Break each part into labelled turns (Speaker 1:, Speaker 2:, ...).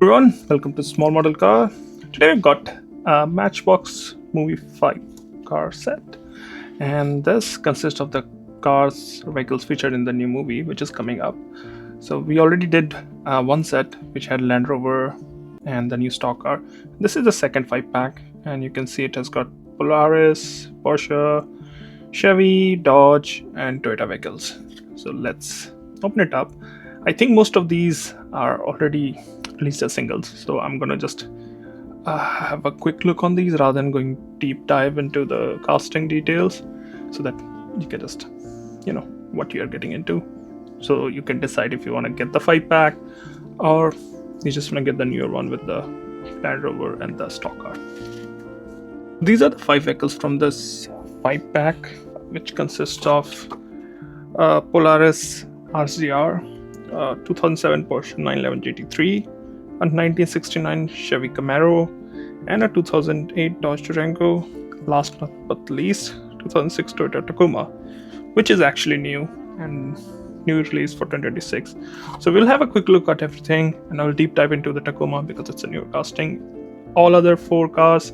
Speaker 1: Everyone, welcome to Small Model Car. Today we've got a Matchbox Movie 5 car set, and this consists of the cars or vehicles featured in the new movie which is coming up. So we already did one set which had Land Rover and the new stock car. This is the second 5-pack, and you can see it has got Polaris, Porsche, Chevy, Dodge, and Toyota vehicles. So let's open it up. I think most of these are already released as singles, so I'm gonna just have a quick look on these rather than going deep dive into the casting details, so that you can just know what you are getting into, so you can decide if you want to get the 5-pack or you just want to get the newer one with the Land Rover and the stock car. These are the 5 vehicles from this 5-pack, which consists of Polaris RZR, 2007 Porsche 911 GT3, a 1969 Chevy Camaro, and a 2008 Dodge Durango. Last but least, 2006 Toyota Tacoma, which is actually new and new release for 2026. So we'll have a quick look at everything, and I'll deep dive into the Tacoma because it's a new casting. All other 4 cars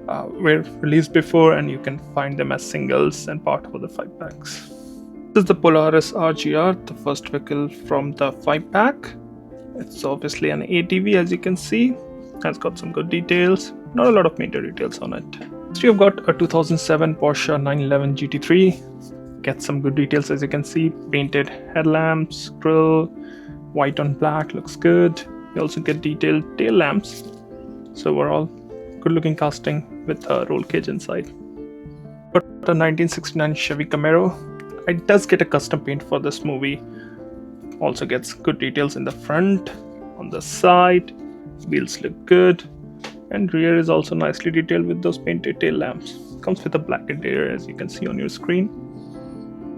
Speaker 1: were released before, and you can find them as singles and part of the 5-packs. This is the Polaris RGR, the first vehicle from the 5-pack. It's obviously an ATV, as you can see. Has got some good details, not a lot of major details on it. So you've got a 2007 Porsche 911 GT3. Get some good details, as you can see. Painted headlamps, grille, white on black, looks good. You also get detailed tail lamps. So overall, good looking casting with a roll cage inside. Got a 1969 Chevy Camaro. It does get a custom paint for this movie. Also gets good details in the front, on the side. Wheels look good, and rear is also nicely detailed with those painted tail lamps. Comes with a black interior, as you can see on your screen.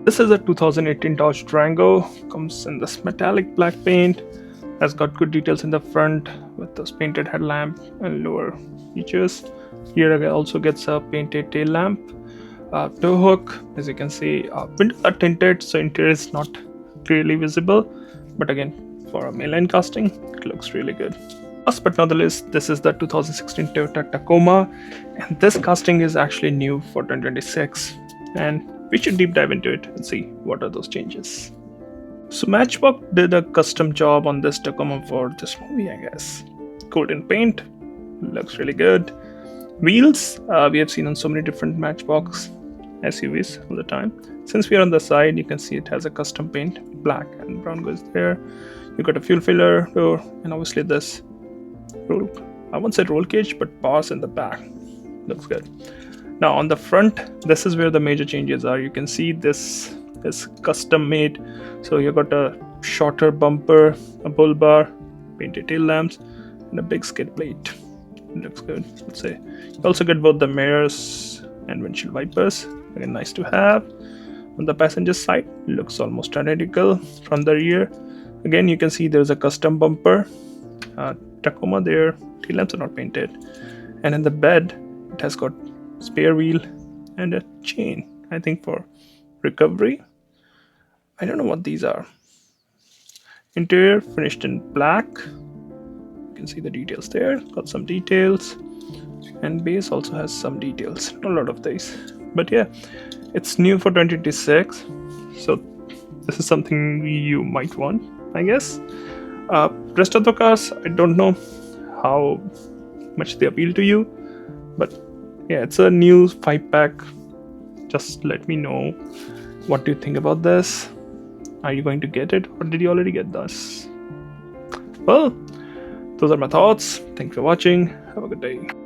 Speaker 1: This is a 2018 Dodge Durango. Comes in this metallic black paint. Has got good details in the front with those painted headlamp and lower features. Here also gets a painted tail lamp. Tow hook, as you can see, windows are tinted, so interior is not clearly visible, but again, for a mainline casting, it looks really good. Last but not the least, this is the 2016 Toyota Tacoma, and this casting is actually new for 2026, and we should deep dive into it and see what are those changes. So Matchbox did a custom job on this Tacoma for this movie, I guess. Golden paint, looks really good. Wheels, we have seen on so many different Matchbox SUVs all the time. Since we are on the side, you can see it has a custom paint, black and brown goes there. You got a fuel filler door, and obviously this roll, I won't say roll cage, but bars in the back. Looks good. Now on the front, this is where the major changes are. You can see this is custom made. So you got a shorter bumper, a bull bar, painted tail lamps, and a big skid plate. It looks good, let's say. You also get both the mirrors and windshield wipers. Again, nice to have. On the passenger side, looks almost identical. From the rear, again, you can see there's a custom bumper. Tacoma there, tail lamps are not painted. And in the bed, it has got spare wheel and a chain, I think for recovery. I don't know what these are. Interior finished in black. You can see the details there, got some details. And base also has some details, not a lot of these. But yeah, it's new for 2026, so this is something you might want, I guess. Rest of the cars, I don't know how much they appeal to you, but yeah, it's a new 5-pack. Just let me know what do you think about this. Are you going to get it, or did you already get this? Well, those are my thoughts. Thanks for watching. Have a good day.